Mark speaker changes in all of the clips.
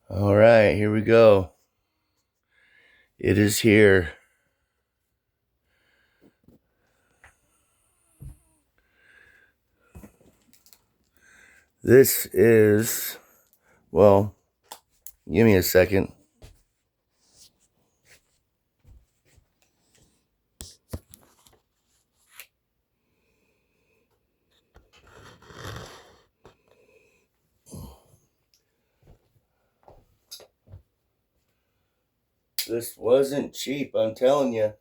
Speaker 1: All right, here we go. It is here. This is, well, give me a second. This wasn't cheap, I'm telling you.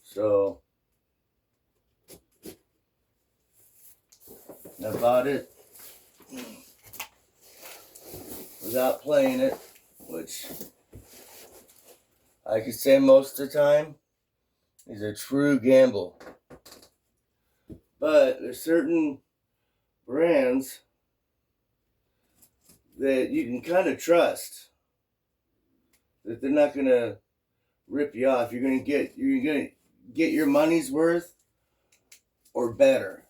Speaker 1: So, I bought it without playing it, which I could say most of the time is a true gamble. But there's certain brands that you can kind of trust that they're not gonna rip you off. You're gonna get your money's worth or better.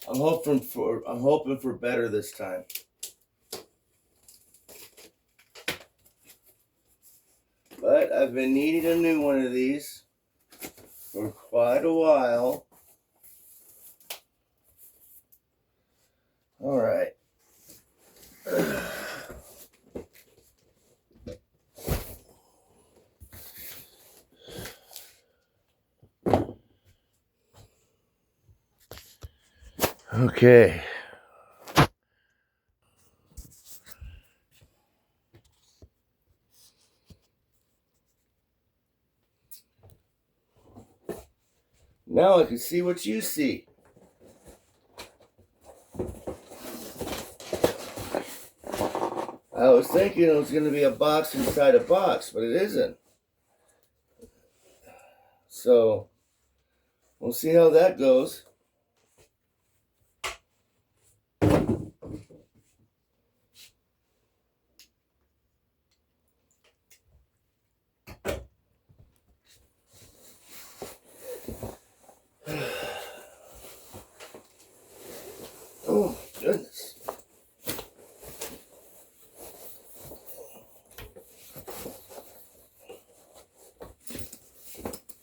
Speaker 1: I'm hoping for better this time. But I've been needing a new one of these for quite a while. All right. Okay. Now I can see what you see. I was thinking it was going to be a box inside a box, but it isn't. So, we'll see how that goes. Oh, goodness.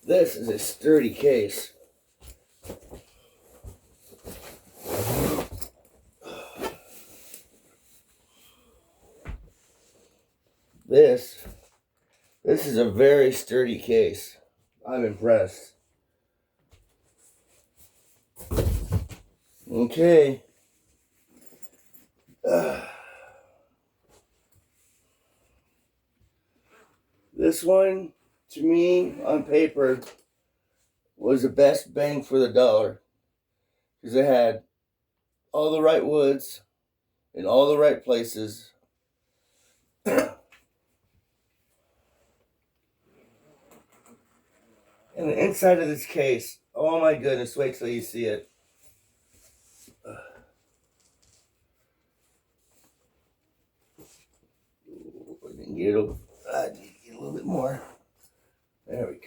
Speaker 1: This is a sturdy case. This is a very sturdy case. I'm impressed. Okay. This one, to me, on paper, was the best bang for the dollar. Because it had all the right woods in all the right places. And the inside of this case, oh my goodness, wait till you see it. I didn't get it. I need to get a little bit more. There we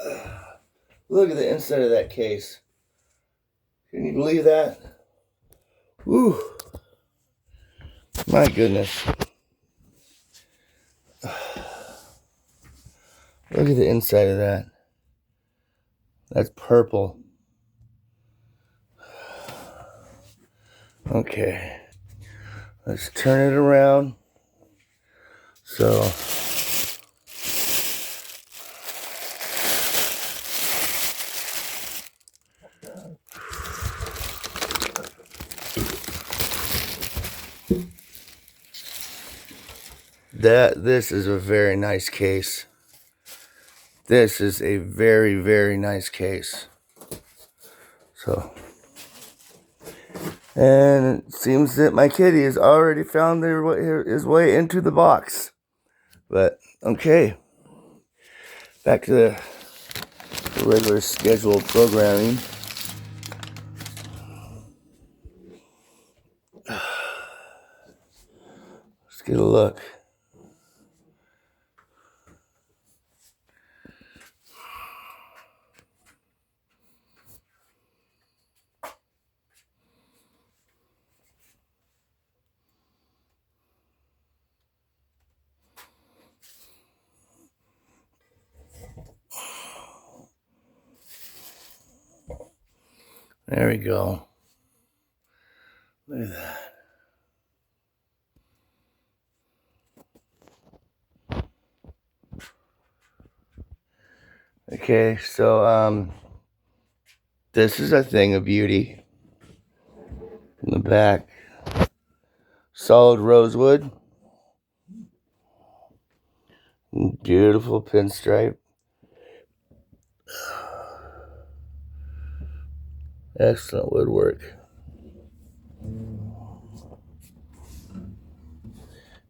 Speaker 1: go. Look at the inside of that case. Can you believe that? Whew. My goodness. Look at the inside of that. That's purple. Okay. Let's turn it around. So, this is a very nice case. This is a very, very nice case. So, and it seems that my kitty has already found his way into the box. But, okay. Back to the regular scheduled programming. Let's get a look. There we go. Look at that. Okay, so this is a thing of beauty. In the back, solid rosewood, beautiful pinstripe, excellent woodwork.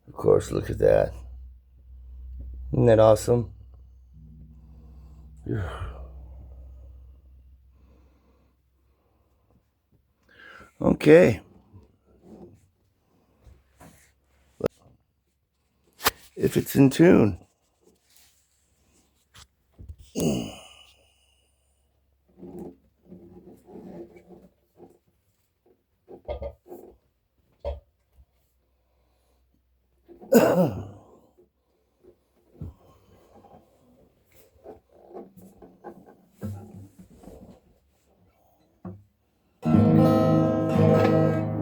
Speaker 1: Of course, look at that. Isn't that awesome? Okay. If it's in tune.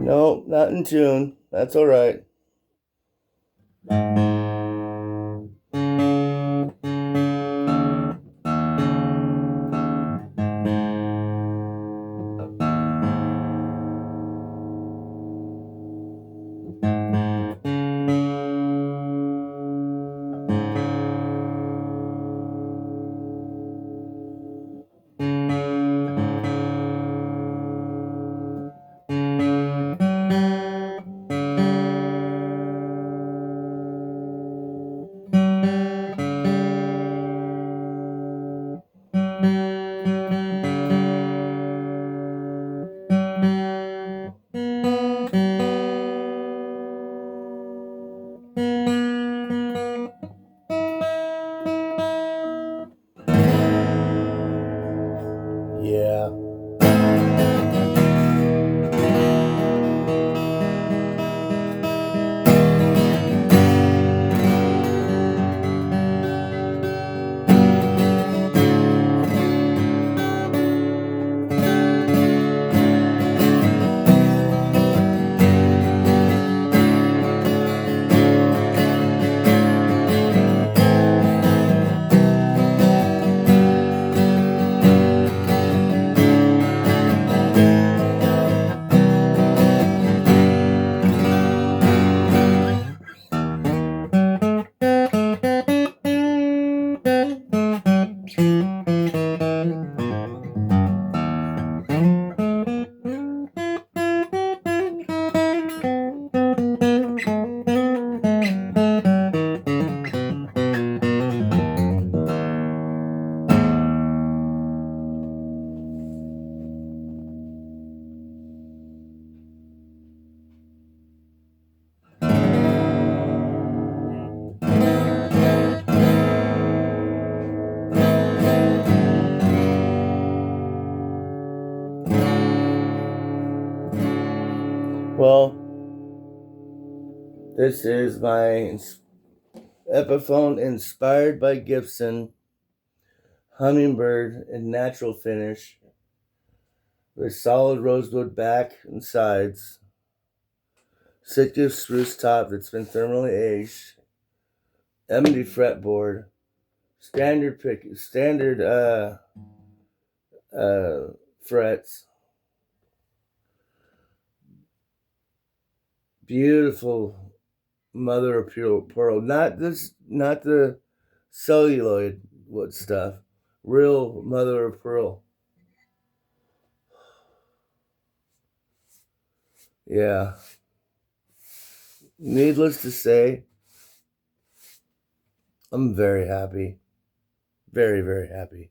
Speaker 1: No, not in tune. That's all right. Yeah. Well, this is my Epiphone inspired by Gibson hummingbird in natural finish with solid rosewood back and sides, citrus spruce top that's been thermally aged, ebony fretboard, standard frets, beautiful mother of pearl, not the celluloid wood stuff, real mother of pearl. Yeah. Needless to say, I'm very happy. Very, very happy.